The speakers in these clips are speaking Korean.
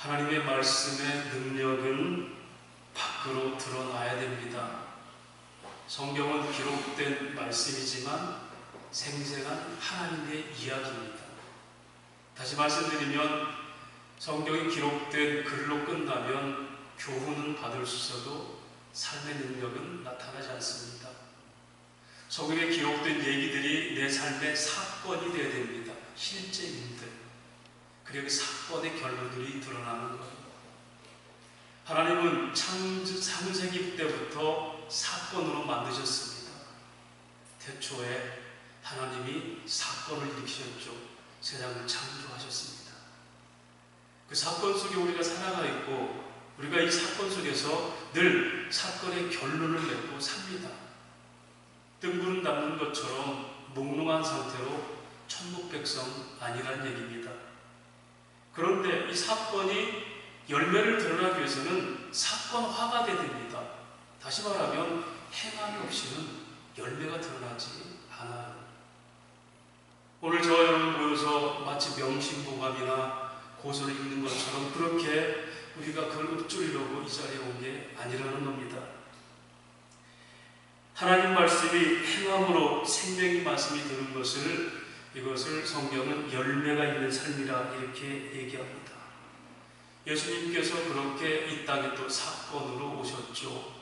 하나님의 말씀의 능력은 밖으로 드러나야 됩니다. 성경은 기록된 말씀이지만 생생한 하나님의 이야기입니다. 다시 말씀드리면 성경이 기록된 글로 끝나면 교훈은 받을 수 있어도 삶의 능력은 나타나지 않습니다. 성경에 기록된 얘기들이 내 삶의 사건이 되어야 됩니다. 실제 일들. 그리고 그 사건의 결론들이 드러나는 거예요. 하나님은 창세기 때부터 사건으로 만드셨습니다. 태초에 하나님이 사건을 일으키셨죠. 세상을 창조하셨습니다. 그 사건 속에 우리가 살아가 있고 우리가 이 사건 속에서 늘 사건의 결론을 맺고 삽니다. 뜬구름 잡는 것처럼 몽롱한 상태로 천국 백성 아니란 얘기입니다. 그런데 이 사건이 열매를 드러나기 위해서는 사건화가 돼야 됩니다. 다시 말하면 행함이 없이는 열매가 드러나지 않아요. 오늘 저와 여러분 모여서 마치 명심보감이나 고소를 읽는 것처럼 그렇게 우리가 그걸 읊조리려고 이 자리에 온 게 아니라는 겁니다. 하나님 말씀이 행함으로 생명의 말씀이 되는 것을 이것을 성경은 열매가 있는 삶이라 이렇게 얘기합니다. 예수님께서 그렇게 이 땅에 또 사건으로 오셨죠.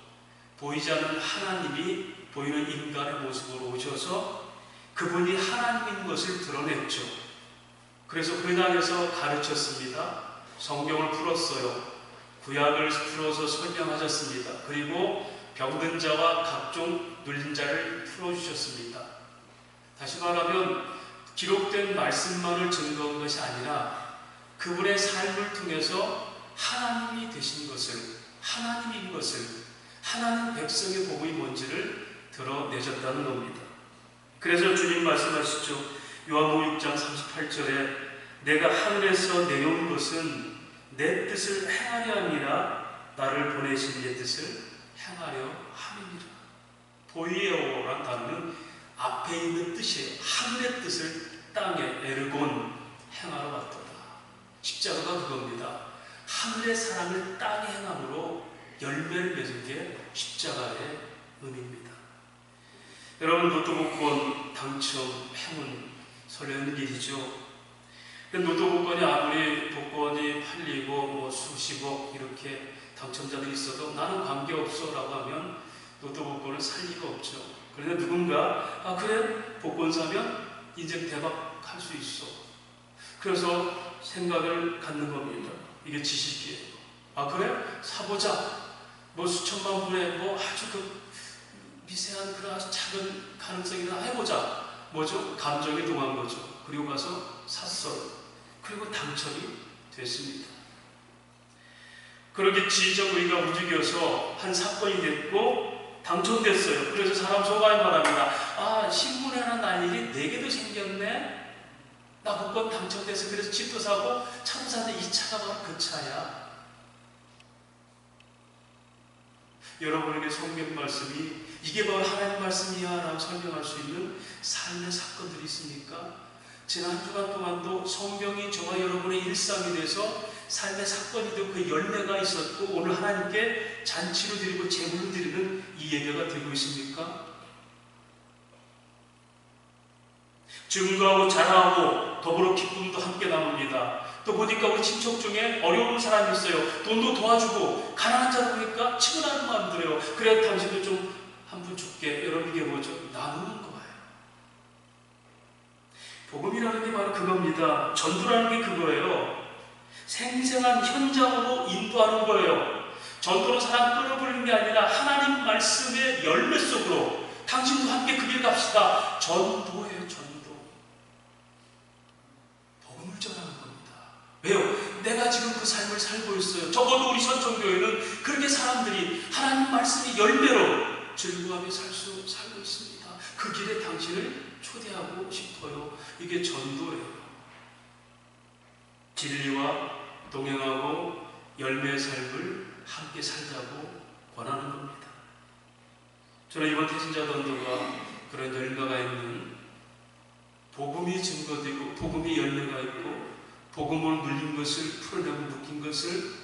보이지 않는 하나님이 보이는 인간의 모습으로 오셔서 그분이 하나님인 것을 드러냈죠. 그래서 그 땅에서 가르쳤습니다. 성경을 풀었어요. 구약을 풀어서 설명하셨습니다. 그리고 병든 자와 각종 눌린 자를 풀어주셨습니다. 다시 말하면 기록된 말씀만을 증거한 것이 아니라 그분의 삶을 통해서 하나님이 되신 것을, 하나님인 것을, 하나님 백성의 복음이 뭔지를 드러내셨다는 겁니다. 그래서 주님 말씀하시죠. 요한복음 6장 38절에 내가 하늘에서 내려온 것은 내 뜻을 행하려 함이라 나를 보내신 내 뜻을 행하려 함이니라. 보이에오란 단어는 앞에 있는 뜻이에요. 하늘의 뜻을 땅에 에르곤 행하러 왔도다. 십자가가 그겁니다. 하늘의 사랑을 땅에 행함으로 열매를 맺은 게 십자가의 의미입니다. 여러분 로또 복권 당첨 행운 설레는 일이죠. 로또 복권이 아무리 복권이 팔리고 수십억 이렇게 당첨자들이 있어도 나는 관계없어 라고 하면 로또 복권을 살 리가 없죠. 그런데 누군가 그래 복권 사면 인생 대박 할 수 있어. 그래서 생각을 갖는 겁니다. 이게 지식이에요. 그래? 사보자. 수천만 불에 아주 미세한 그런 아주 작은 가능성이나 해보자. 뭐죠? 감정이 동한 거죠. 그리고 가서 샀어요. 그리고 당첨이 됐습니다. 그렇게 지적 의가 움직여서 한 사건이 됐고 당첨됐어요. 그래서 사람 소감이 말합니다. 신문에 하나 날 일이 4개도 생겼네. 나 복권 당첨돼서 그래서 집도 사고 차도 샀는데 이 차가 바로 그 차야. 여러분에게 성경 말씀이 이게 바로 하나님 말씀이야 라고 설명할 수 있는 삶의 사건들이 있습니까? 지난 한 주간 동안도 성경이 저와 여러분의 일상이 돼서 삶의 사건이 되고 그 열매가 있었고 오늘 하나님께 잔치로 드리고 제물로 드리는 이 예배가 되고 있습니까? 증거하고 자랑하고 더불어 기쁨도 함께 나눕니다. 또 보니까 우리 친척 중에 어려운 사람이 있어요. 돈도 도와주고 가난한 자를 보니까 치근하는 마음 들어요. 그래 당신도 좀 한 푼 줄게. 여러분 이게 뭐죠? 나누는 거예요. 복음이라는 게 바로 그겁니다. 전도라는 게 그거예요. 생생한 현장으로 인도하는 거예요. 전도로 사람 끌어부리는 게 아니라 하나님 말씀의 열매 속으로 당신도 함께 그 길 갑시다. 전도예요. 전도. 복음을 전하는 겁니다. 왜요? 내가 지금 그 삶을 살고 있어요. 적어도 우리 선천교회는 그렇게 사람들이 하나님 말씀의 열매로 즐거워하며 살고 있습니다. 그 길에 당신을 초대하고 싶어요. 이게 전도예요. 진리와 동행하고 열매의 삶을 함께 살자고 권하는 겁니다. 저는 이번 태신자 전도가 그런 열매가 있는 복음이 증거되고 복음이 열매가 있고 복음으로 눌린 것을 풀어내고 묶인 것을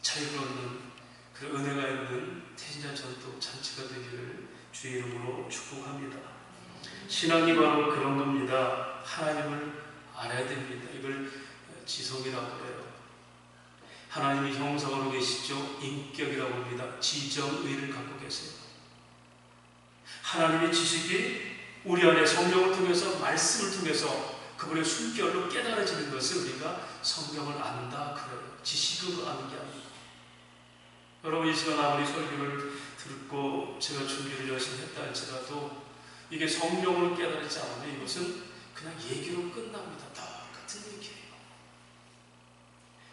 자유를 얻는 그런 은혜가 있는 태신자 전도 잔치가 되기를 주의 이름으로 축복합니다. 신앙이 바로 그런 겁니다. 하나님을 알아야 됩니다. 이걸 지성이라고 해요. 하나님이 형상으로 계시죠. 인격이라고 합니다. 지정의를 갖고 계세요. 하나님의 지식이 우리 안에 성령을 통해서 말씀을 통해서 그분의 숨결로 깨달아지는 것을 우리가 성경을 안다 그래요. 지식으로 아는 게 아니고. 여러분 이 시간 아무리 설교를 듣고 제가 준비를 열심히 했다 할지라도 이게 성경으로 깨달지 않으면 이것은 그냥 얘기로 끝납니다. 똑같은 얘기예요.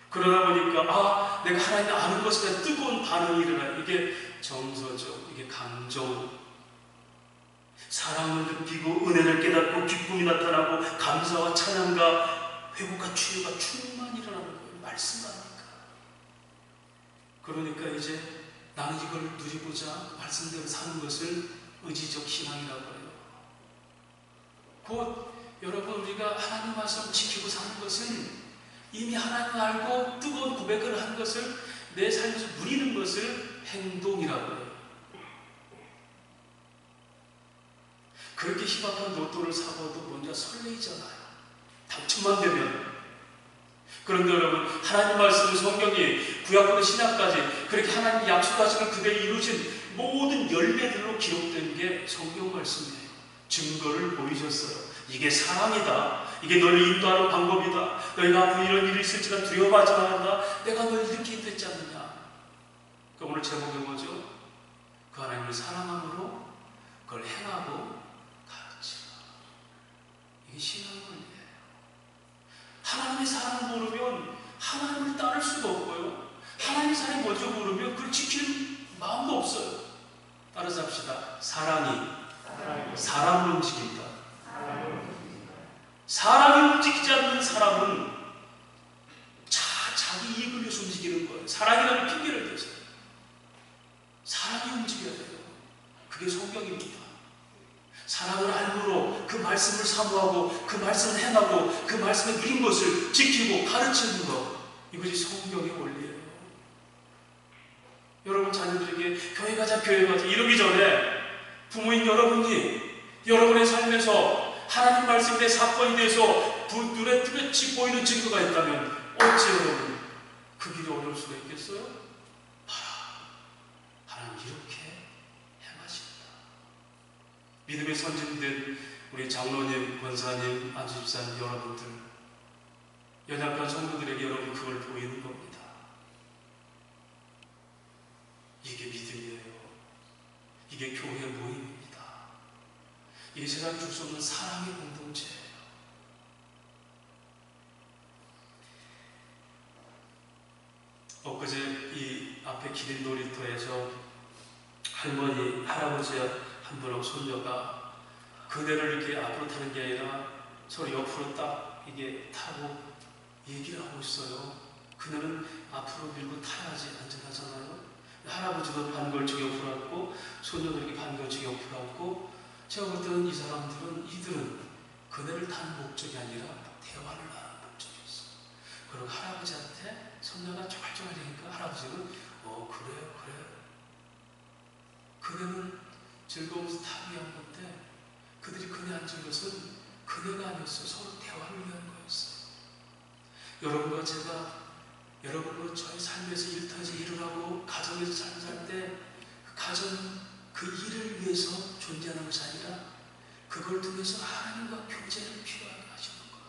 그러다 보니까 내가 하나님 아는 것에 대한 뜨거운 반응이 일어나요. 이게 정서적, 이게 감정, 사랑을 느끼고 은혜를 깨닫고 기쁨이 나타나고 감사와 찬양과 회복과 치유가 충만히 일어나는 거예요. 말씀 아니까. 그러니까 이제 나는 이걸 누리고자 말씀대로 사는 것을 의지적 신앙이라고 해요. 곧 여러분 우리가 하나님 말씀 지키고 사는 것은 이미 하나님을 알고 뜨거운 고백을 하는 것을 내 삶에서 누리는 것을 행동이라고 해요. 그렇게 희박한 로또를 사고도 먼저 설레이잖아요. 당첨만 되면. 그런데 여러분 하나님 말씀 성경이 구약부터 신약까지 그렇게 하나님이 약속하시는 그대로 이루어진 모든 열매들로 기록된 게 성경 말씀이에요. 증거를 보이셨어요. 이게 사랑이다. 이게 너를 인도하는 방법이다. 너희가 앞으로 이런 일이 있을지라 두려워하지 말아라. 내가 널 이렇게 인도했지 않느냐. 그러니까 오늘 제목이 뭐죠? 그 하나님을 사랑함으로 그걸 행하고 가르치라. 이게 신앙의 원리예요. 하나님의 사랑을 모르면 하나님을 따를 수가 없고요. 하나님의 사랑이 뭔지 모르면 그걸 지키는 마음도 없어요. 따라서 합시다. 사랑이 사람을 움직인다. 사랑이 움직이지 않는 사람은 자기 이익을 위해서 움직이는 거예요. 사랑이라는 핑계를 대서 사랑이 움직여야 돼요. 그게 성경입니다. 사랑을 알므로 그 말씀을 사모하고 그 말씀을 행하고 그 말씀에 누린 것을 지키고 가르치는 것, 이것이 성경의 원리예요. 여러분 자녀들에게 교회 가자 이러기 전에 부모인 여러분이 여러분의 삶에서 하나님 말씀에 대해 사건에 대해서 눈에 뚜렷이 보이는 증거가 있다면 어찌 여러분 그 길이 어려울 수가 있겠어요? 하나님 이렇게 행하신다. 믿음의 선진된 우리 장로님, 권사님, 안수집사님 여러분들, 연약한 성도들에게 여러분 그걸 보이는 겁니다. 이게 믿음이에요. 이게 교회 모임입니다. 이게 세상에 줄 수 없는 사랑의 공동체예요. 엊그제 이 앞에 기린 놀이터에서 할머니, 할아버지 한 분하고 손녀가 그네를 이렇게 앞으로 타는 게 아니라 서로 옆으로 딱 이게 타고 얘기를 하고 있어요. 그네는 앞으로 밀고 타야지 안전하잖아요. 할아버지도 반걸치기 옆으로 앉고 손녀도 이렇게 반걸치기 옆으로 앉고, 제가 볼 때는 이 사람들은 이들은 그네를 타는 목적이 아니라 대화를 하는 목적이었어요. 그리고 할아버지한테 손녀가 쫄쫄하니까 할아버지는 그래요. 그네는 즐거우면서 타기 위한 건데 그들이 그네 앉은 것은 그네가 아니었어요. 서로 대화를 위한 거였어요. 여러분과 제가 여러분과 저의 삶에서 일터에서 일을 하고 가정에서 삶을 살 때 그 가정은 그 일을 위해서 존재하는 것이 아니라 그걸 통해서 하나님과 교제를 필요하게 하시는 거예요.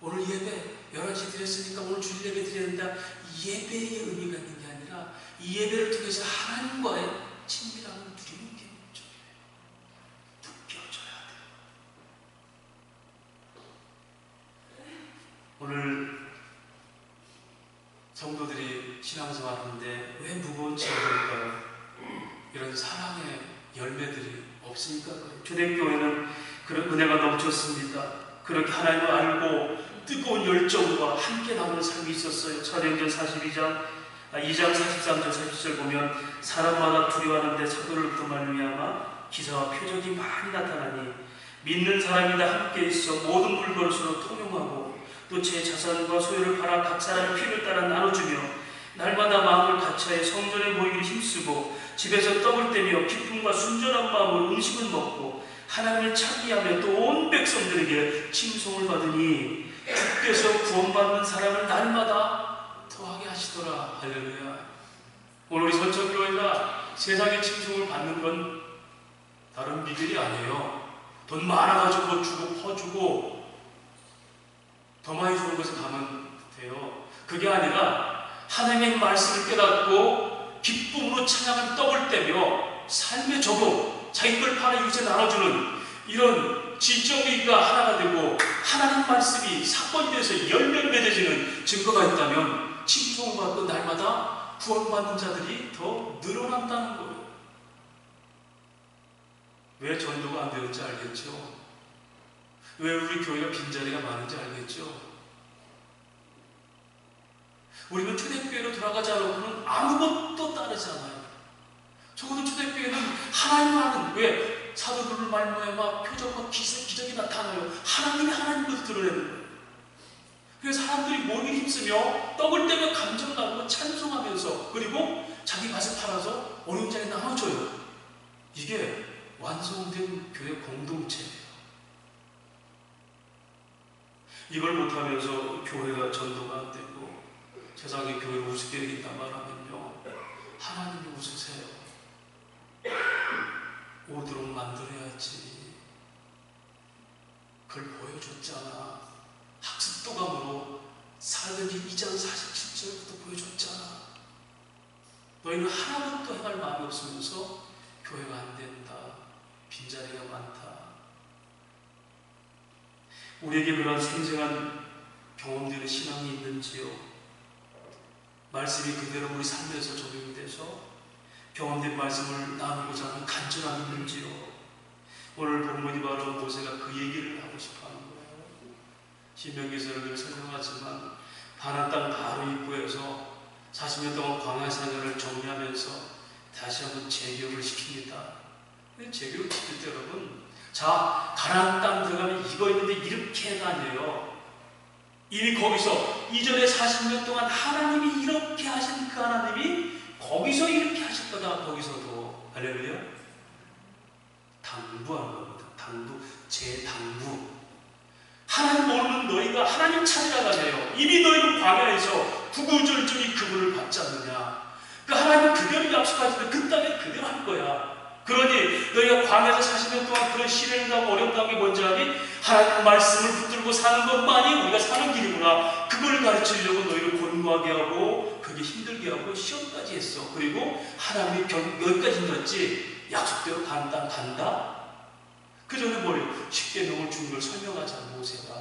오늘 예배 11시 드렸으니까 오늘 주일 예배 드려야 된다. 예배의 의미가 있는 게 아니라 이 예배를 통해서 하나님과의 친밀함을 누리는 게 목적이에요. 느껴져야 돼요. 오늘 성도들이 신앙생활 하는데 왜 무거운 짐일까요? 이런 사랑의 열매들이 없으니까 그래요. 초대교회는 그런 은혜가 넘쳤습니다. 그렇게 하나님을 알고 뜨거운 열정과 함께 나누는 삶이 있었어요. 사도행전 2장 43절 40절 보면 사람마다 두려워하는데 사도로부터 말미암아 기사와 표적이 많이 나타나니 믿는 사람이 다 함께 있어 모든 물건을 서로 통용하고 또 제 자산과 소유를 팔아 각 사람의 필요에 따라 나눠주며 날마다 마음을 같이하여 성전에 모이기를 힘쓰고 집에서 떡을 떼며 기쁨과 순전한 마음으로 음식을 먹고 하나님을 찾기하며 또 온 백성들에게 칭송을 받으니 주께서 구원받는 사람을 날마다 더하게 하시더라. 할렐루야. 오늘 우리 선천교회가 세상의 칭송을 받는 건 다른 비결이 아니에요. 돈 많아가지고 주고 퍼주고 더 많이 주는 것에 가면 돼요. 그게 아니라 하나님의 말씀을 깨닫고 기쁨으로 찬양을 떡을 떼며 삶의 적용, 자기 걸 팔아 이웃에 나눠주는 이런 지적의가 하나가 되고 하나님 말씀이 사건이 돼서 열매 맺어지는 증거가 있다면 칭송받고 날마다 구원받는 자들이 더 늘어난다는 거예요. 왜 전도가 안 되는지 알겠죠? 왜 우리 교회가 빈자리가 많은지 알겠죠? 우리는 초대교회로 돌아가지 않고는 아무것도 따르지 않아요. 적어도 초대교회는 하나님 아는, 왜? 사도들을 말미암아 표적과 기적이 나타나요. 하나님이 하나님 것을 드러내는 거예요. 그래서 사람들이 모이기 힘쓰며 떡을 떼며 감정을 나누고 찬송하면서 그리고 자기 밭을 팔아서 어려운 자에 나눠줘요. 이게 완성된 교회 공동체예요. 이걸 못하면서 교회가 전도가 안 되고 세상의 교회를 우습게 여긴다 말하면요, 하나님이 웃으세요. 오도록 만들어야지. 그걸 보여줬잖아. 학습도감으로 사도행전 2장 47절부터 보여줬잖아. 너희는 하나도 행할 마음이 없으면서 교회가 안 된다. 빈자리가 많다. 우리에게 그런 생생한 경험되는 신앙이 있는지요? 말씀이 그대로 우리 삶에서 적용이 돼서 경험된 말씀을 나누고자 하는 간절함이 있는지요? 오늘 본문이 바로 모세가 그 얘기를 하고 싶어 하는 거예요. 신명기서를 늘 설명하지만 가나안 땅 바로 입구에서 40년 동안 광야 생활을 정리하면서 다시 한번 재교육을 시킵니다. 재교육 시킬 때 여러분, 자, 가나안 땅 들어가면 이거 있는데 이렇게 해가 아니에요. 이미 거기서 이전에 40년 동안 하나님이 이렇게 하신 그 하나님이 거기서 이렇게 하실 거다. 거기서도. 할렐루야. 당부하는 겁니다. 당부, 재당부. 하나님 모르는 너희가 하나님 찾아가네요. 이미 너희는 광야에서 구구절절히 그분을 받지 않느냐. 그 하나님은 그대로 약속하시는데 그 땅에 그대로 할 거야. 그러니 너희가 광야에서 40년 동안 그런 시련을 당하고 어려움 당한 게 뭔지 아니? 하나님 말씀을 붙들고 사는 것만이 우리가 사는 길이구나. 그걸 가르치려고 너희를 곤고하게 하고 그게 힘들게 하고 시험까지 했어. 그리고 하나님이 여기까지 힘들었지. 약속대로 간다. 그 전에 뭐래요? 십계명을 준 걸 설명하자. 모세가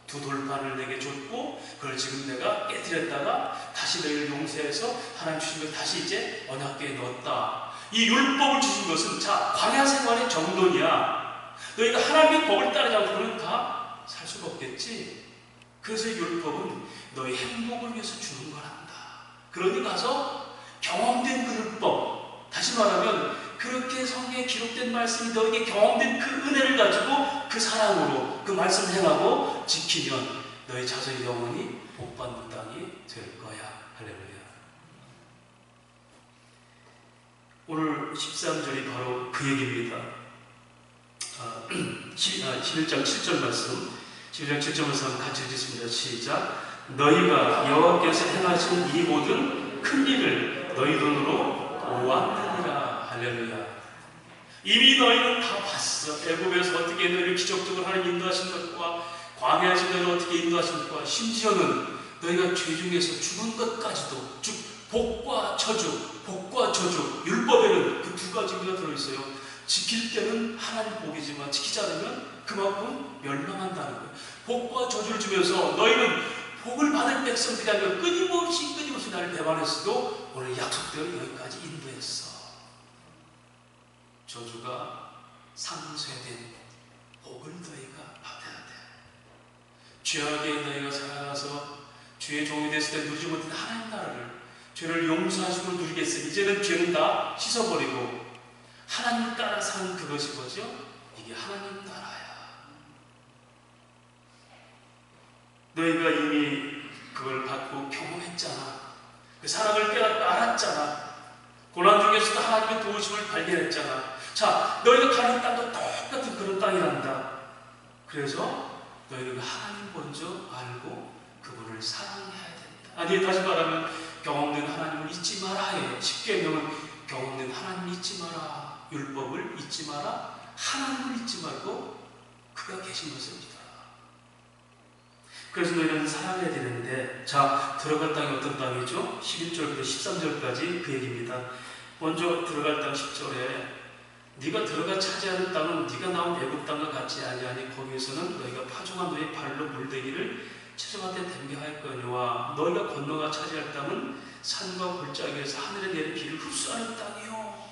두 돌판을 내게 줬고 그걸 지금 내가 깨뜨렸다가 다시 너희를 용서해서 하나님 주신 걸 다시 이제 언약궤에 넣었다. 이 율법을 주신 것은 자, 광야 생활의 정돈이야. 너희가 하나님의 법을 따르지 않고는 다 살 수가 없겠지. 그래서 율법은 너희 행복을 위해서 주는 거란다. 그러니 가서 경험된 그 율법, 다시 말하면 그렇게 성경에 기록된 말씀이 너에게 경험된 그 은혜를 가지고 그 사랑으로 그 말씀을 행하고 지키면 너희 자손이 영원히 복받는 땅이 될 거야. 할렐루야. 오늘 13절이 바로 그 얘기입니다. 11장 7절 말씀, 11장 7절 말씀 같이 읽겠습니다. 시작. 너희가 여호와께서 행하신 이 모든 큰 일을 너희 눈으로 보았느니라. 할렐루야. 이미 너희는 다 봤어. 애굽에서 어떻게 너희를 기적적으로 하나님 인도하신 것과 광야에서 너희를 어떻게 인도하신 것과 심지어는 너희가 죄 중에서 죽은 것까지도, 즉 복과 저주, 율법에는 그 두 가지가 들어있어요. 지킬 때는 하나님 복이지만 지키지 않으면 그만큼 멸망한다는 거예요. 복과 저주를 주면서 너희는 복을 받을 백성들이 아니라 끊임없이 나를 배반했어도 오늘 약속대로 여기까지 인도했어. 저주가 상쇄된 복을 너희가 받아야 돼. 죄악에 너희가 살아가서 죄의 종이 됐을 때 누리지 못한 하나님 나라를, 죄를 용서하심을 누리겠으니 이제는 죄는 다 씻어버리고 하나님 따라 사는 그것이 뭐죠? 이게 하나님 나라야. 너희가 이미 그걸 받고 경험했잖아. 그 사랑을 깨닫고 알았잖아. 고난 중에서도 하나님의 도우심을 발견했잖아. 자, 너희가 가는 땅도 똑같은 그런 땅이란다. 그래서 너희가 하나님 먼저 알고 그분을 사랑해야 된다. 아니, 다시 말하면 경험된 하나님을 잊지 마라. 십계명은 경험된 하나님을 잊지 마라. 율법을 잊지 마라. 하나님을 잊지 말고 그가 계신 것을 믿어라. 그래서 너희는 사랑해야 되는데, 자, 들어갈 땅이 어떤 땅이죠? 11절부터 13절까지 그 얘기입니다. 먼저 들어갈 땅 10절에 네가 들어가 차지하는 땅은 네가 나온 애굽 땅과 같지 아니하니 거기에서는 너희가 파종한 너희 발로 물대기를 채소밭에 댐게 하였거니와 너희가 건너가 차지할 땅은 산과 골짜기에서 하늘에 내린 비를 흡수하는 땅이요.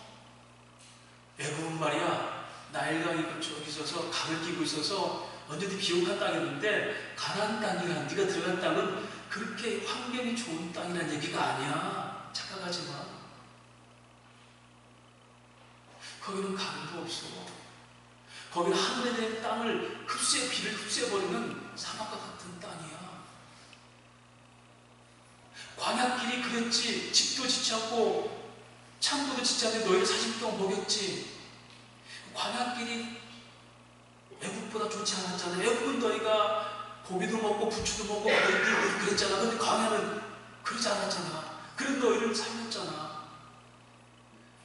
애굽은 말이야, 나일강이 저기 있어서 강을 끼고 있어서 언제든 비옥한 땅이었는데, 가나안 땅이란 네가 들어간 땅은 그렇게 환경이 좋은 땅이란 얘기가 아니야. 착각하지 마. 거기는 강도 없어. 거기는 하늘에 대한 땅을 비를 흡수해버리는 사막과 같은 땅이야. 광야길이 그랬지. 집도 짓지 않고 창고도 짓지 않는데 너희를 40년 동안 먹였지. 광야길이 애국보다 좋지 않았잖아. 애국은 너희가 고기도 먹고 부추도 먹고 너희들 그랬잖아. 근데 광야는 그러지 않았잖아. 그래서 너희를 살렸잖아.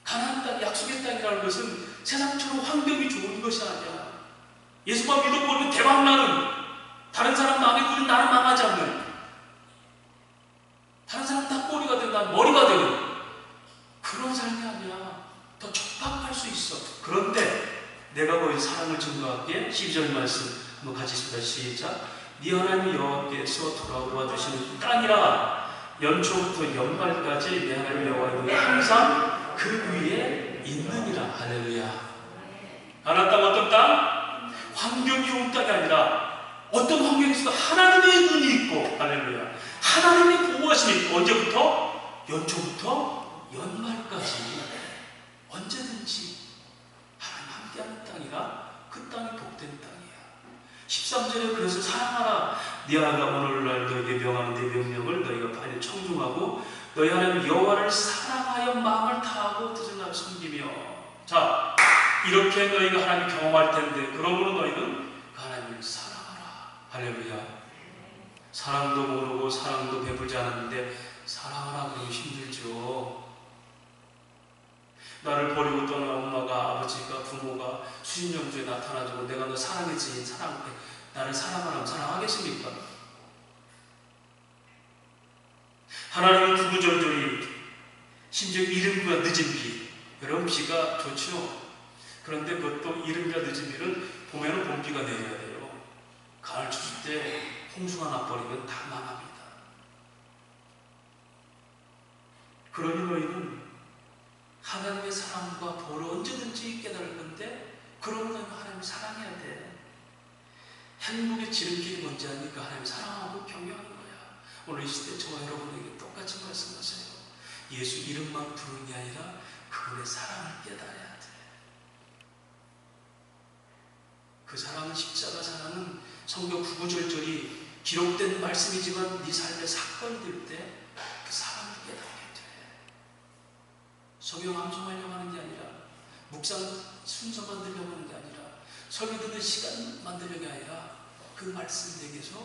가나안 땅, 약속의 땅이라는 것은 세상처럼 환경이 좋은 것이 아니야. 예수만 믿어버리면 대박나는, 다른 사람 마음에 구는 나는 망하지 않는, 다른 사람 다 꼬리가 되고 난 머리가 되는 그런 삶이 아니야. 더 촉박할 수 있어. 그런데 내가 너희 사랑을 증거하기에 12절 말씀 한번 같이 읽습니다. 시작. 네 하나님 여호와께서 돌아와 주시는 땅이라 연초부터 연말까지 내 하나님 여호와는 항상 그 위에 있느니라. 할렐루야. 가나안 땅 어떤 땅? 환경이 좋은 땅이 아니라 어떤 환경에서도 하나님의 눈이 있고, 할렐루야, 하나님의 보호하심이 있고, 언제부터? 연초부터 연말까지 언제든지 하나님 함께하는 땅이라 그 땅이 복된 땅이야. 13절에 그래서 사랑하라. 네 아가 오늘날 너에게 명하는 내 명령을 너희가 빨리 청중하고 너희 하나님 여호와를 사랑하여 마음을 다하고 뜻을 다하여 섬기며. 자, 이렇게 너희가 하나님 경험할 텐데, 그러므로 너희는 하나님을 사랑하라. 할렐루야. 사랑도 모르고 사랑도 배부르지 않았는데 사랑하라 그러면 힘들죠. 나를 버리고 떠난 엄마가, 아버지가, 부모가 수십 년 전에 나타나주고 내가 너 사랑했으니 사랑해, 나를 사랑하라면 사랑하겠습니까? 하나님은 구구절절히, 심지어 이른비와 늦은 비, 여러분 비가 좋죠. 그런데 그것도 이른비와 늦은 비는 봄에는 봄비가 내려야 돼요. 가을 추수 때 홍수가 나버리면 다 망합니다. 그러니 너희는 하나님의 사랑과 보를 언제든지 깨달을 건데, 그러면 하나님을 사랑해야 돼. 행복의 지름길이 뭔지 아니까 하나님을 사랑하고 경외하는 거야. 오늘 이 시대 저와 여러분에게 똑같이 말씀하세요. 예수 이름만 부르는 게 아니라 그분의 사랑을 깨달아야 돼. 그 사랑은, 십자가 사랑은 성경 구구절절이 기록된 말씀이지만 네 삶의 사건이 될 때 그 사랑을 깨닫게 돼. 성경 암송하려고 하는 게 아니라, 묵상 순서 만들려고 하는 게 아니라, 설교 듣는 시간 만들려는 게 아니라 그 말씀 내게서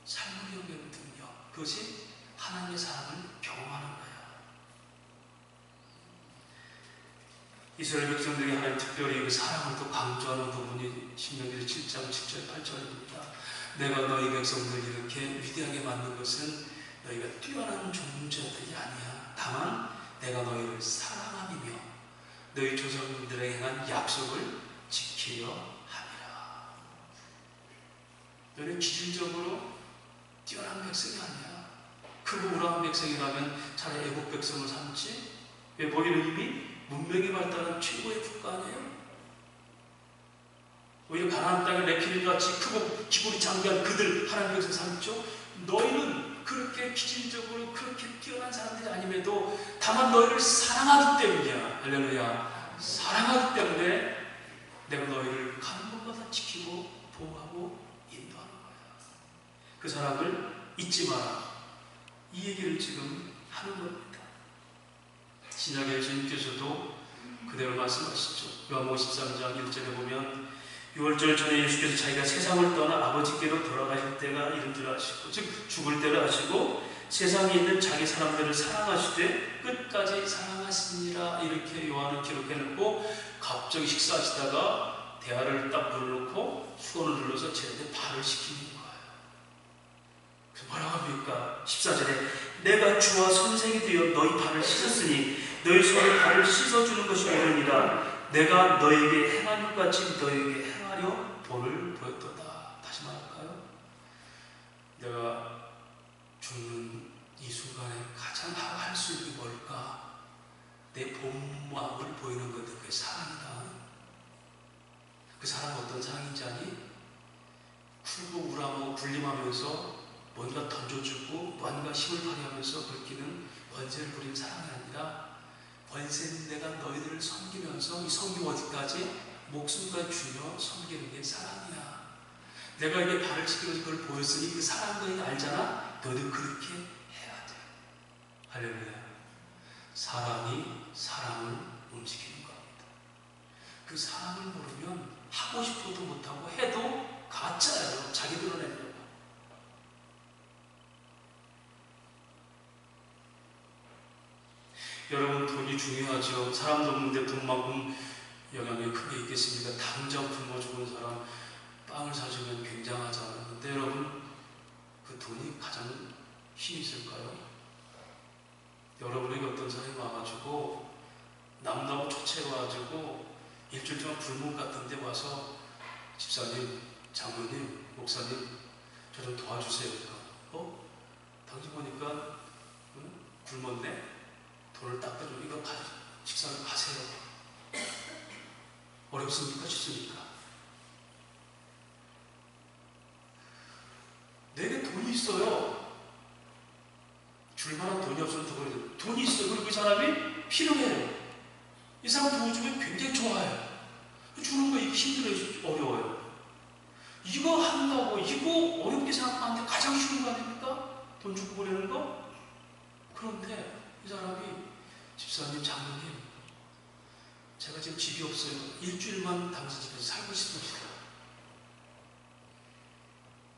삶을 연결하는 능력, 그것이 하나님의 사랑을 경험하는 거야. 이스라엘 백성들이 하나님 특별히 그 사랑을 또 강조하는 부분이 신명기 7장 7절 8절입니다. 내가 너희 백성들 이렇게 위대하게 만든 것은 너희가 뛰어난 종자들이 아니야. 다만 내가 너희를 사랑함이며 너희 조상들에게 행한 약속을 지키려 함이라. 너희는 기질적으로 뛰어난 백성이 아니야. 크고 우람한 백성이라면 차라리 애국 백성을 삼지. 왜? 거기는 이미 문명이 발달한 최고의 국가 아니에요? 오히려 가나안 땅에 레피님과 같이 크고 기골이 장대한 그들 하나님 백성 삼죠. 너희는 그렇게 기질적으로 그렇게 뛰어난 사람들이 아님에도 다만 너희를 사랑하기 때문이야. 할렐루야. 사랑하기 때문에 내가 너희를 가는 곳마다 지키고 보호하고 인도하는 거야. 그 사랑을 잊지 마라. 이 얘기를 지금 하는 겁니다. 신약의 예수님께서도 그대로 말씀하시죠. 요한복음 13장 1절에 보면 6월절 전에 예수께서 자기가 세상을 떠나 아버지께로 돌아가실 때가 이른 줄 아시고, 즉 죽을 때를 아시고 세상에 있는 자기 사람들을 사랑하시되 끝까지 사랑하시니라, 이렇게 요한은 기록해놓고 갑자기 식사하시다가 대화를 딱 눌러놓고 수건을 눌러서 쟤한테 발을 씻기는 거예요. 그래서 뭐라고 합니까? 14절에 내가 주와 선생이 되어 너희 발을 씻었으니 너희 서로 발을 씻어주는 것이 옳으니라. 내가 너에게 행한 것 같이 너에게 행하려 본을 보였도다. 다시 말할까요? 내가 죽는 이 순간에 가장 할 수 있는 게 뭘까? 내 본 마음을 보이는 건데 그게 사랑이다. 그 사랑은 어떤 사랑인지 아니? 쿨고 우람하고 군림하면서 뭔가 던져주고 뭔가 힘을 발휘하면서 베끼는 권세를 부리는 사랑이 아니라, 권세는 내가 너희들을 섬기면서, 이 섬김 어디까지? 목숨까지 주며 섬기는 게 사랑이야. 내가 이게 발을 씻기면서 그걸 보였으니 그 사랑 너희가 알잖아? 너희도 그렇게 해야 돼. 할렐루야. 사랑이 사랑을 움직이는 겁니다. 그 사랑을 모르면 하고 싶어도 못하고 해도 가짜예요. 자기 드러내려고. 여러분, 돈이 중요하죠. 사람도 없는데 돈만큼 영향이 크게 있겠습니까? 당장 굶어 죽은 사람 빵을 사주면 굉장하잖아요. 근데 여러분, 그 돈이 가장 힘이 있을까요? 여러분에게 어떤 사람이 와가지고 남나무 초채로 와가지고 일주일 동안 불문 같은 데 와서 집사님, 장로님, 목사님 저 좀 도와주세요. 당신 보니까 굶었네? 돈을 딱 빼줘. 이거 식사를 가세요. 어렵습니까? 쉽습니까? 내게 돈이 있어요. 줄만한 돈이 없어도 더 그래도 돈이 있어요. 그리고 그 사람이 필요해요. 이 사람 도와주면 굉장히 좋아해요. 주는 거 이게 힘들어요. 어려워요. 이거 한다고 이거 어렵게 생각하는데 가장 쉬운 거 아닙니까? 돈 주고 보내는 거? 그런데 이 사람이 집사님, 장로님, 제가 지금 집이 없어요. 일주일만 당신 집에서 살고 싶습니다.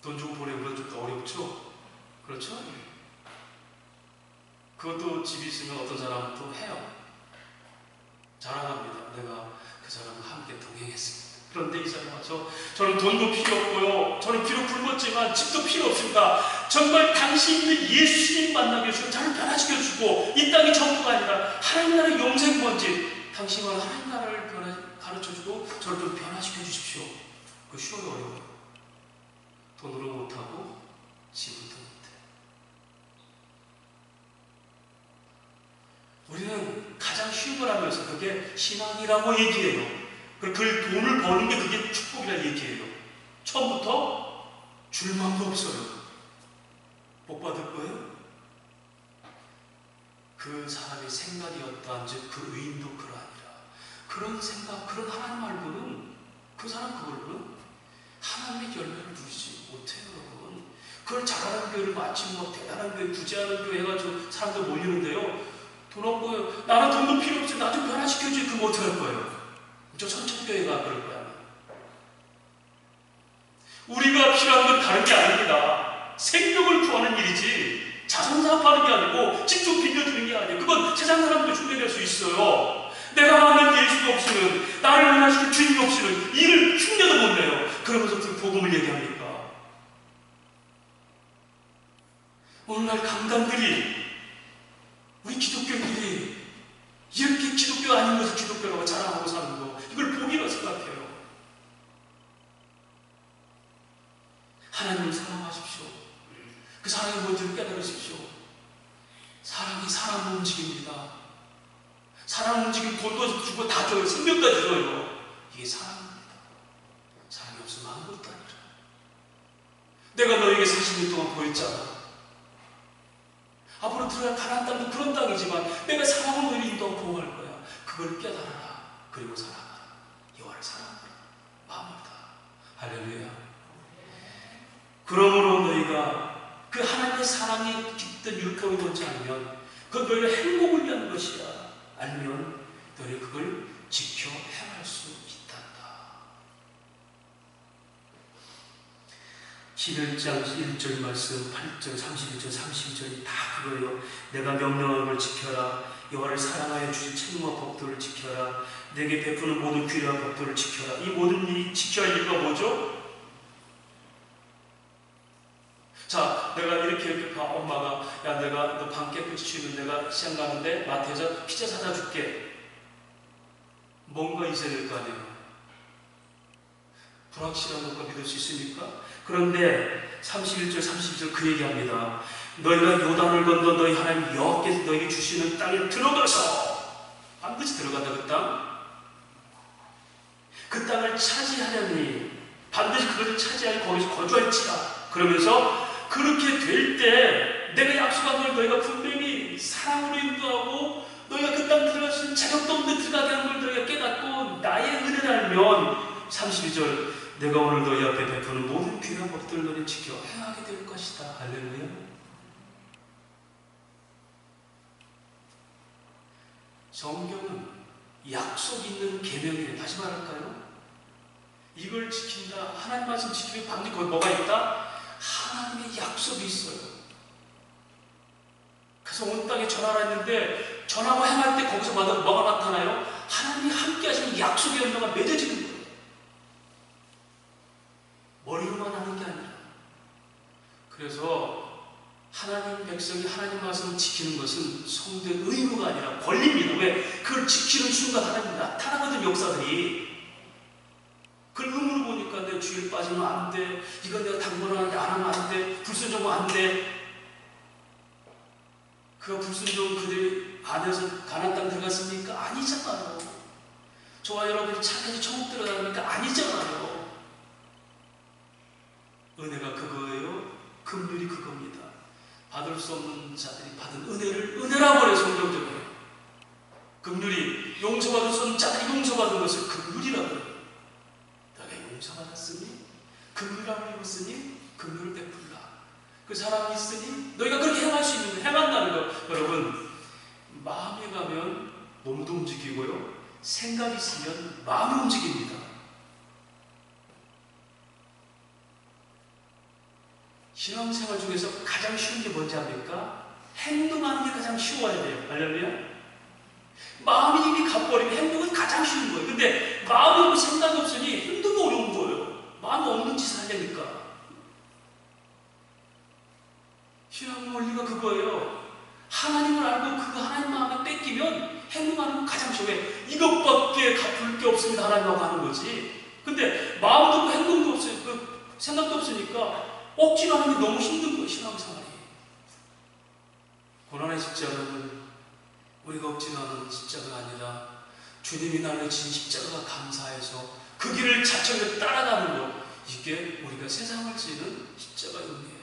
돈 주고 보내는 건 좀 더 어렵죠? 그렇죠? 그것도 집이 있으면 어떤 사람은 또 해요. 자랑합니다. 내가 그 사람과 함께 동행했습니다. 그런데 이 사람 와서 저는 돈도 필요 없고요. 저는 비록 굶었지만 집도 필요 없습니다. 정말 당신이 예수님 만나게 해주시고 저를 변화시켜주고 이 땅이 전부가 아니라 하나님 나라의 영생 번지, 당신은 하나님 나라를 가르쳐주고 저를 좀 변화시켜 주십시오. 그거 쉬워요, 어려워요? 돈으로 못하고 집으로도 못해. 우리는 가장 쉬운 걸 하면서 그게 신앙이라고 얘기해요. 그 돈을 버는 게 그게 축복이라 얘기해요. 처음부터 줄망도 없어요. 복 받을 거예요? 그 사람의 생각이었다. 즉 그 의인도 그러하니라. 그런 생각, 그런 하나님 말고는 그 사람 그걸로는 하나님의 열매를 누리지 못해요, 여러분. 그걸 잘하는 교회를 마치 뭐 대단한 교회, 부재하는 교회 해가지고 사람들 몰리는데요. 돈 없고요. 나는 돈도 필요 없어요. 나 좀 변화시켜주지. 그럼 어떻게 할 거예요? 저 천천교회가 그럴 거야. 우리가 필요한 건 다른 게 아닙니다. 생명을 구하는 일이지 자선 사업하는 게 아니고 집 좀 빌려주는 게 아니에요. 그건 세상 사람도 흉내낼 수 있어요. 내가 만난 예수가 없이는, 나를 변화시킨 주님이 없이는 이를 흉내도 못 내요. 그러면서 그 복음을 얘기합니까? 오늘날 강단들이, 우리 기독교인들이 이렇게 기독교 아닌 것을 기독교라고 자랑하고 사는 거, 이걸 복이라고 생각해요. 하나님을 사랑하십시오. 그 사랑이 뭔지를 깨달으십시오. 사랑이 사랑을 움직입니다. 사랑 움직이면 돈도 주고 다 줘요. 생명까지 줘요. 이게 사랑입니다. 사랑이 없으면 아무것도 아니라. 내가 너에게 40년 동안 보였잖아. 앞으로 들어갈 가나안 땅도 그런 땅이지만 내가 사랑으로 너희를 인도하고 보호할 거야. 그걸 깨달아라. 그리고 사랑하라. 여호와를 사랑하라. 마음을 다. 할렐루야. 그러므로 너희가 너희가 그 하나님의 사랑이 깊든 유력하고 뭔지 알면 그건 너희의 행복을 위한 것이야. 알면 너희 그걸 지켜 행할 수 있단다. 11장 1절 말씀, 8절, 31절, 32절이 다 그거예요. 내가 명령한 걸 지켜라. 여호와를 사랑하여 주신 책임과 법도를 지켜라. 내게 베푸는 모든 규례와 법도를 지켜라. 이 모든 일이 지켜야 할 이유가 뭐죠? 자, 내가 이렇게 엄마가 야 내가 너 방 깨끗이 치우면 내가 시장 가는데 마트에서 피자 사다 줄게. 뭔가 있어야 될 거 아니에요. 불확실한 것과 믿을 수 있습니까? 그런데 31절 32절 그 얘기합니다. 너희가 요단을 건너 너희 하나님 여호와께서 너희에게 주시는 땅에 들어가서 반드시 들어간다. 그 땅을 차지하려니 반드시 그것을 차지하여 거기서 거주할지라. 그러면서 그렇게 될 때 내가 약속한 걸 너희가 분명히 사랑으로 인도하고 너희가 그 땅 들어갈 수 있는 자격도 없는데 들어가게 하는 걸 너희가 깨닫고 나의 은혜를 알면 32절 내가 오늘 너희 앞에 베푸는 모든 귀한 법들을 너희 지켜 행하게 될 것이다. 할렐루야. 성경은 약속 있는 계명이에요. 다시 말할까요? 이걸 지킨다. 하나님 말씀 지키면 반드시 거기 뭐가 있다? 하나님의 약속이 있어요. 그래서 온 땅에 전하라 했는데 전하고 행할 때 거기서 뭐가 나타나요? 하나님이 함께 하시는 약속의 연도가 맺어지는 거예요. 머리로만 하는 게 아니라. 그래서 하나님 백성이 하나님 말씀을 지키는 것은 성도의 의무가 아니라 권리입니다. 왜? 그걸 지키는 순간 하나님이 나타나거든. 역사들이. 그걸 의무로 보니까 내 주일 빠지면 안 돼. 이건 내가 당번하는데 안 하면 안 돼. 불순종은 안 돼. 그가 불순종 그들이 안에서 가나안 땅 들어갔습니까? 아니잖아요. 저와 여러분이 착해서 천국 들어갑니까? 아니잖아요. 은혜가 그거예요. 긍휼이 그겁니다. 받을 수 없는 자들이 받은 은혜를 은혜라고 해요. 성경적으로. 긍휼이 용서받을 수 없는 자들이 용서받은 것을 긍휼이라고 해요. 내가 용서받았으니 긍휼함을 입었으니 긍휼을 베풀라. 그 사람이 있으니 너희가 그렇게 행할 수 있는 행한다는 거. 여러분 마음이 가면 몸도 움직이고요. 생각이 있으면 마음이 움직입니다. 신앙생활 중에서 가장 쉬운 게 뭔지 압니까? 행동하는 게 가장 쉬워야 돼요. 할렐루야. 마음이 이미 가버리면 행동은 가장 쉬운 거예요. 근데 마음이 없고 생각이 없으니 행동이 어려운 거예요. 마음이 없는 짓을 하려니까. 신앙의 원리가 그거예요. 하나님을 알고 그거 하나님 마음에 뺏기면 행동하는 건 가장 쉬워요. 이것밖에 갚을 게 없습니다. 하나님하고 하는 거지. 근데 마음도 없고 행동도 없어요. 생각도 없으니까 억지로 하는 게 너무 힘든 거예요. 신앙생활이. 고난의 십자가는 우리가 억지로 하는 십자가가 아니라 주님이 나를 진 십자가가 감사해서 그 길을 자처럼 따라가는 것. 이게 우리가 세상을 지는 십자가의 의미예요.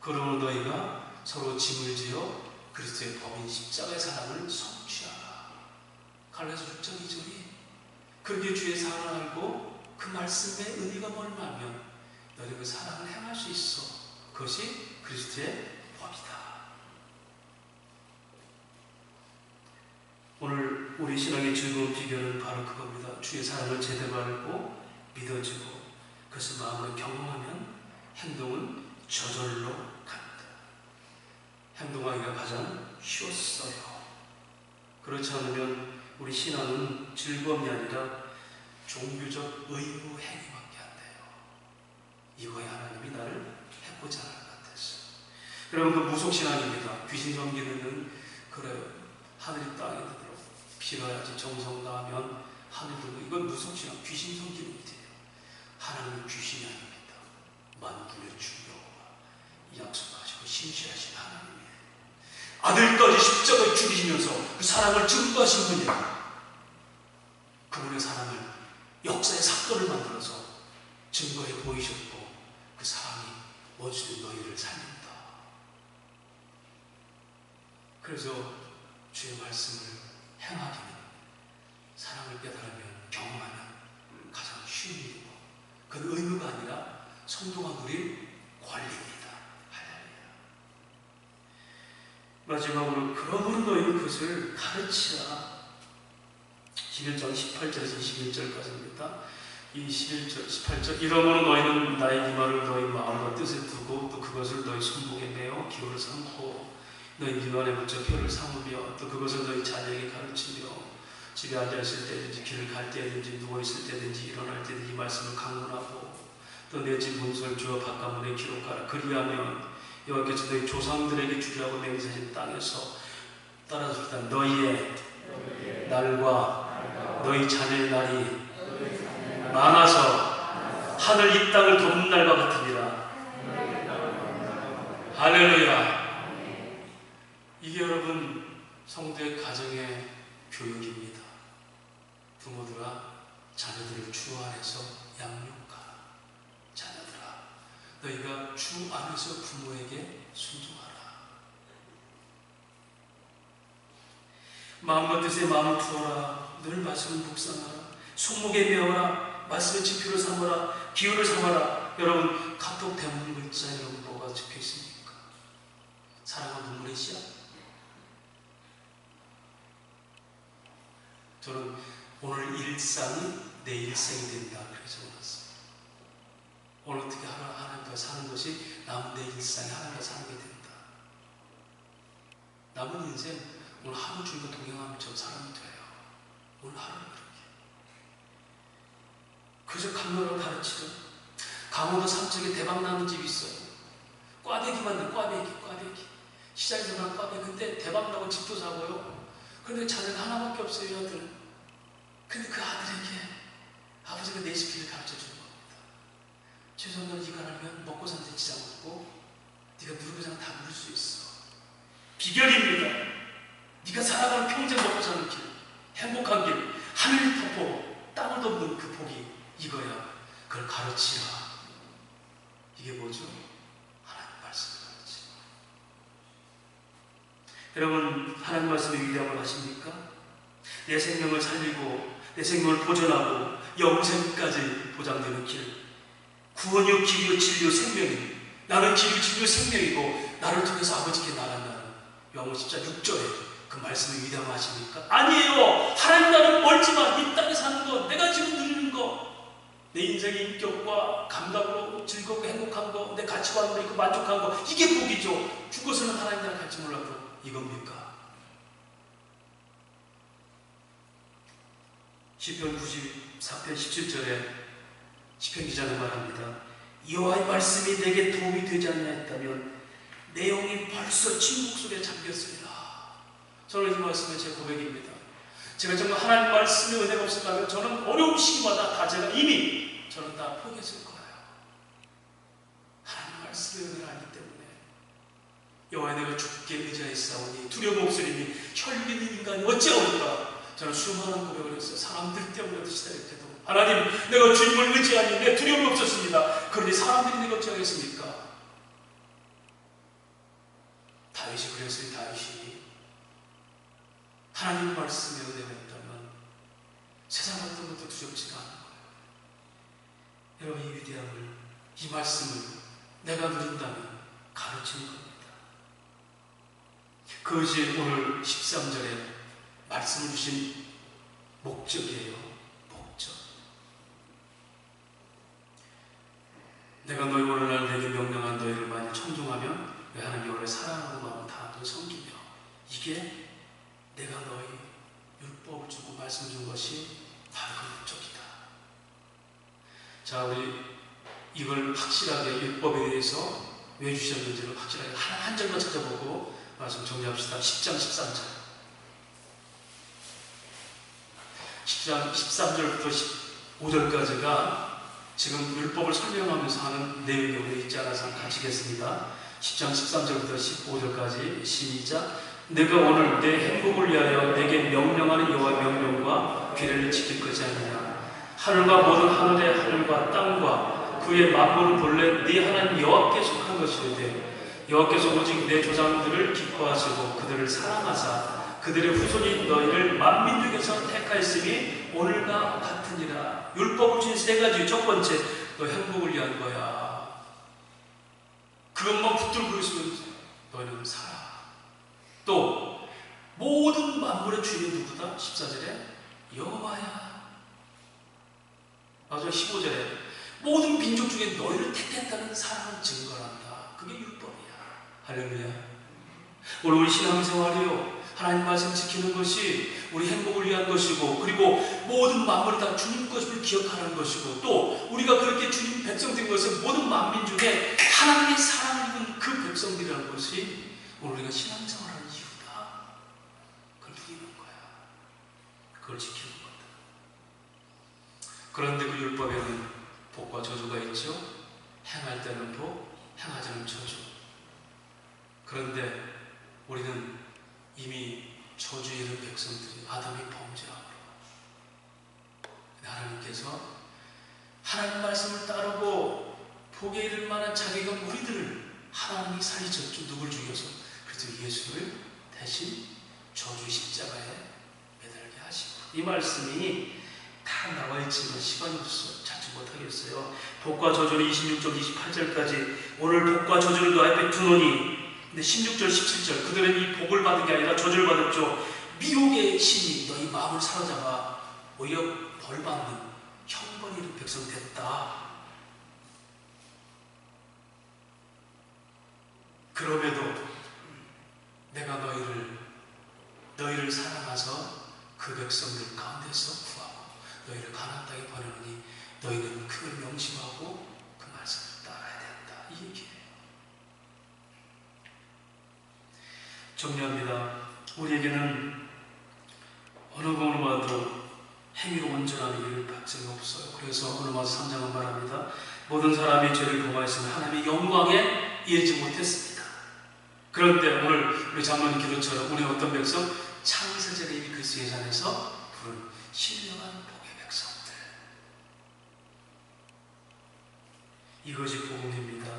그러므로 너희가 서로 짐을 지어 그리스도의 법인 십자가의 사랑을 성취하라. 갈라디아서 6장 2절이 그렇게 주의 사랑을 알고 그 말씀의 의미가 뭘까 하면 너희 그 사랑을 행할 수 있어. 그것이 그리스도의 법이다. 오늘 우리 신앙의 즐거운 비결은 바로 그겁니다. 주의 사랑을 제대로 알고 믿어지고 그것을 마음으로 경험하면 행동은 저절로 갑니다. 행동하기가 가장 쉬웠어요. 그렇지 않으면 우리 신앙은 즐거움이 아니라 종교적 의무 행위밖에 안 돼요. 이거야 하나님이 나를 해보자 하는 것 같았어. 여러분 그 무속신앙입니다. 귀신 섬기는 그래요. 하늘이 땅에 들어 빌어야지 정성 나면 하늘 들고 이건 무속신앙 귀신 섬기는 일이에요. 하나님은 귀신이 아닙니다. 만군의 주 여호와 약속하시고 신실하신 하나님이에요. 아들까지 십자가에 죽이시면서 그 사랑을 증거하신 분이에요. 그분의 사랑을 역사의 사건을 만들어서 증거해 보이셨고 그 사랑이 원수된 너희를 살린다. 그래서 주의 말씀을 행하기는 사랑을 깨달으면 경험하면 가장 쉬운 일이고 그건 의무가 아니라 성도가 누릴 권리입니다. 마지막으로 그러므로 너희는 그것을 가르치라. 11장 18절에서 21절까지입니다. 이 11절, 18절 이러므로 너희는 나의 이 말을 너희 마음과 뜻에 두고 또 그것을 너희 손목에 매어 기호를 삼고 너희 미간에 붙여 표를 삼으며 또 그것을 너희 자녀에게 가르치며 집에 앉아있을 때든지 길을 갈 때든지 누워있을 때든지 일어날 때든지 이 말씀을 강론하고 또 내 집 문설 주어 바깥문에 기록하라. 그리하면 여호와께서 너희 조상들에게 주리라고 맹세하신 땅에서 따라서 너희의 날과 너희 자녀의 날이 많아서 하늘 이 땅을 돕는 날과 같으니라. 할렐루야. 이게 여러분 성도의 가정의 교육입니다. 부모들아 자녀들을 주 안에서 양육하라. 자녀들아 너희가 주 안에서 부모에게 순종하라. 마음과 뜻에 마음을 두어라. 늘 말씀을 묵상하라. 손목에 메어라. 말씀의 지표를 삼아라. 기호를 삼아라. 여러분 카톡 대문 글자 여러분 뭐가 적혀 있습니까? 사랑과 눈물의 씨앗. 저는 오늘 일상이 내 일생이 된다 그래서 적어놨어요. 오늘 어떻게 하나님과 사는 것이 남은 내 일상이 하나님과 사는 게 된다. 남은 인생 오늘 하루 주님과 동행하면 저 사람이 돼요. 오늘 하루는 그렇게. 그저 강론을 가르치던 강원도 삼척에 대박나는 집이 있어요. 꽈배기 만든 꽈배기. 시장에서 난 꽈배기. 근데 대박나고 집도 사고요. 그런데 자녀가 하나밖에 없어요. 아들은. 근데 그 아들에게 아버지가 레시피를 가르쳐주는 겁니다. 최소한 이거 알면 먹고 사는 데 지장 없고 네가 누르고장 다 누릴 수 있어. 비결입니다. 네가 살아가는 평생 먹고 사는 길, 행복한 길, 하늘이 덮고 땅을 덮는 그 복이 이거야. 그걸 가르치라. 이게 뭐죠? 하나님 말씀을 가르치라. 여러분 하나님 말씀의 위대함을 아십니까? 내 생명을 살리고 내 생명을 보존하고 영생까지 보장되는 길. 구원이요 길이요 진리요 생명이요. 나는 길이요 진리요 생명이고 나를 통해서 아버지께 나간다는 요한복음 10장 6절에 그 말씀의 위대함을 아십니까? 아니에요. 하나님 나라는 멀지만 이 땅에 사는 것, 내가 지금 누리는 것, 내 인생의 인격과 감각으로 즐겁고 행복한 거, 내 가치관으로 있고 만족한 거, 이게 복이죠. 죽어서는 하나님 나라 갈지 몰라도 이겁니까? 시편 94편 17절에 시편 기자는 말합니다. 여호와의 말씀이 내게 도움이 되지 않냐 했다면 내 영이 벌써 침묵 속에 잠겼으리라. 저는 이 말씀은 제 고백입니다. 제가 정말 하나님 말씀의 은혜가 없었다면 저는 어려운 시기마다 다 제가 이미 저는 다 포기했을 거예요. 하나님 말씀의 은혜를 알기 때문에 여호와의 내가 주께 의지하였사오니 두려움 없으리니 혈육 있는 인간이 어찌하오리까. 저는 수많은 고백을 했어요. 사람들 때문에도 시달릴 때도 하나님 내가 주님을 의지하니 내 두려움이 없었습니다. 그러니 사람들이 내가 어찌하겠습니까? 다윗이 그랬어요. 다윗이 하나님 말씀에 은혜가 있다면 세상 어떤 것도 두렵지가 않은 거예요. 여러분 이 위대함을, 이 말씀을 내가 누린다면 가르치는 겁니다. 그것이 오늘 13절에 말씀을 주신 목적이에요. 목적. 내가 너희 오늘날 내게 명령한 너희를 만일 청종하면 내 하나님 여호와를 사랑하고 마음을 다하고 섬기며 이게 내가 너희 율법을 주고 말씀을 준 것이 바로 그 목적이다. 자, 우리 이걸 확실하게 율법에 대해서 왜 주셨는지를 확실하게 한 절만 찾아보고 말씀 정리합시다. 10장 13절. 10장 13절부터 15절까지가 지금 율법을 설명하면서 하는 내용이 오늘 있지 않아서 같이겠습니다. 10장 13절부터 15절까지 시작. 내가 오늘 내 행복을 위하여 내게 명령하는 여호와의 명령과 규례를 지킬 것이 아니냐. 하늘과 모든 하늘의 하늘과 땅과 그의 만물은 본래 네 하나님 여호와께 속한 것이오되 여호와께서 오직 내 조상들을 기뻐하시고 그들을 사랑하사 그들의 후손인 너희를 만민 중에서 택하였으니 오늘과 같으니라. 율법을 주신 세 가지. 첫 번째, 너 행복을 위한 거야. 그것만 붙들고 있으면 너희는 살아. 모든 만물의 주인은 누구다? 14절에 여호와야. 맞아요. 15절에 모든 민족 중에 너희를 택했다는 사랑을 증거한다. 그게 율법이야. 할렐루야. 오늘 우리 신앙생활이요, 하나님 말씀 지키는 것이 우리 행복을 위한 것이고, 그리고 모든 만물이 다 주님 것임을 기억하는 것이고, 또 우리가 그렇게 주님 백성된 것은 모든 만민 중에 하나님의 사랑을 입은 그 백성들이라는 것이 오늘 우리가 신앙생활하는 이유다. 그걸 누리는 거야. 그걸 지키는 거다. 그런데 그 율법에는 복과 저주가 있죠. 행할 때는 복, 행하지 않으면 저주. 그런데 우리는 이미 저주에 이른 백성들이 아담이 범죄함으로 하나님께서 하나님 말씀을 따르고 복에 이를 만한 자격은 우리들을 하나님이 살리셨죠. 누굴 죽여서? 그래서 예수를 대신 저주 십자가에 매달게 하시고, 이 말씀이 다 나와 있지만 시간이 없어 찾지 못하겠어요. 복과 저주는 26절 28절까지 오늘 복과 저주를 너 앞에 두노니, 근데 16절 17절 그들은 이 복을 받은 게 아니라 저주를 받았죠. 미혹의 신이 너희 마음을 사로잡아 오히려 벌받는 형벌이 이른 백성 됐다. 그럼에도 내가 너희를 사랑하서 그 백성들 가운데서 구하고 너희를 가나안 땅에 보내노니 너희는 그걸 명심하고 그 말씀을 따라야 된다. 이 얘기예요. 정리합니다. 우리에게는 어느 것마도 행위로 온전한 일을 발생이 없어요. 그래서 로마서 3장은 말합니다. 모든 사람이 죄를 범하였으면 하나님의 영광에 이르지 못했습니다. 그런데 오늘 우리 장로님 기도처럼 우리 어떤 백성? 창세자가 이미 그리스도 예산에서 부른 신령한 복의 백성들. 이것이 복음입니다.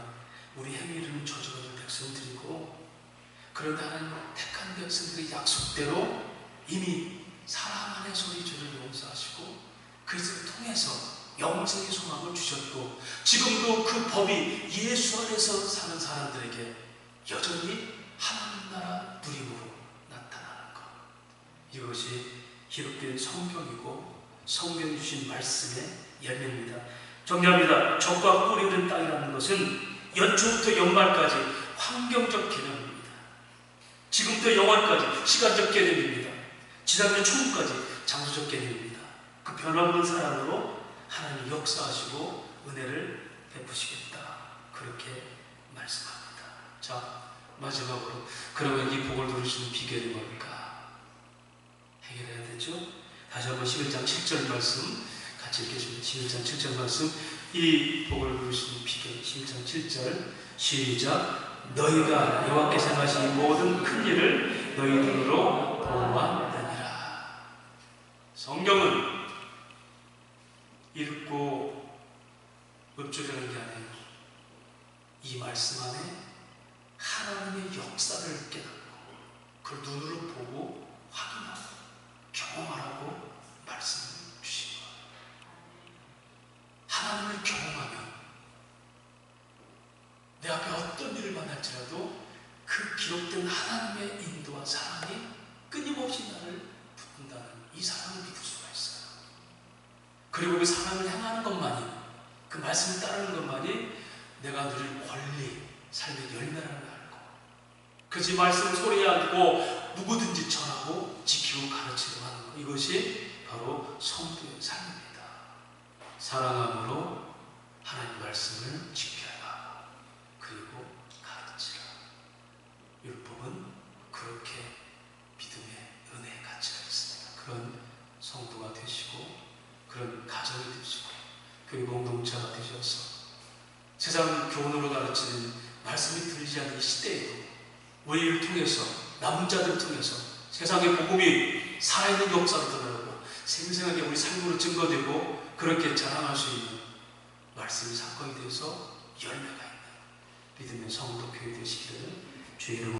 우리 행위를 저주하는 백성들이고, 그런데 하나님은 택한 백성들의 약속대로 이미 사랑 안에서 우리 죄를 용서하시고 그리스도를 통해서 영생의 소망을 주셨고, 지금도 그 법이 예수 안에서 사는 사람들에게 여전히 하나님 나라 누림으로 나타나는 것. 이것이 기록된 성경이고 성경이 주신 말씀의 열매입니다. 정리합니다. 적과 꿀이 흐른 땅이라는 것은 연초부터 연말까지 환경적 개념입니다. 지금부터 영원까지 시간적 개념입니다. 지상의 천국까지 장소적 개념입니다. 그 변함없는 사랑으로 하나님이 역사하시고 은혜를 베푸시겠다. 그렇게 말씀합니다. 자, 마지막으로 그러면 이 복을 누리시는 비결이 뭘까? 해결해야 되죠? 다시 한번 11장 7절 말씀 같이 읽겠습니다. 11장 7절 말씀, 이 복을 누리시는 비결. 11장 7절 시작. 너희가 여호와께서 행하신 모든 큰 일을 너희 눈으로 보았느니라. 성경은 읽고 읊조리는 게 아니에요. 이 말씀 안에 하나님의 역사를 깨닫고 그걸 눈으로 보고 확인하고 경험하라고 말씀을 주신 거예요. 하나님을 경험하면 내 앞에 어떤 일을 만날지라도 그 기록된 하나님의 인도와 사랑이 끊임없이 나를 붙든다는 이 사랑을 믿을 수가 있어요. 그리고 그 사랑을 행하는 것만이, 그 말씀을 따르는 것만이 내가 누릴 권리, 삶의 열매라는 걸 알고, 그래서 이 말씀을 소리에 안고 누구든지 전하고 지키고 가르치고 하는 것, 이것이 바로 성도의 삶입니다. 사랑함으로 하나님 말씀을 지켜라. 그리고 가르치라. 율법은 그렇게 믿음의 은혜의 가치가 있습니다. 그런 성도가 되시고 그런 가정이 되시고 교회 공동체가 되셔서 세상 교훈으로 가르치는 말씀이 들리지 않는 이 시대에도 우리를 통해서, 남은 자들을 통해서 세상의 복음이 살아있는 역사로 드러나고 생생하게 우리 삶으로 증거되고 그렇게 자랑할 수 있는 말씀이 사건이 되어서 열매가 있는 믿음의 성도 교회 되시기를 주의 이름으로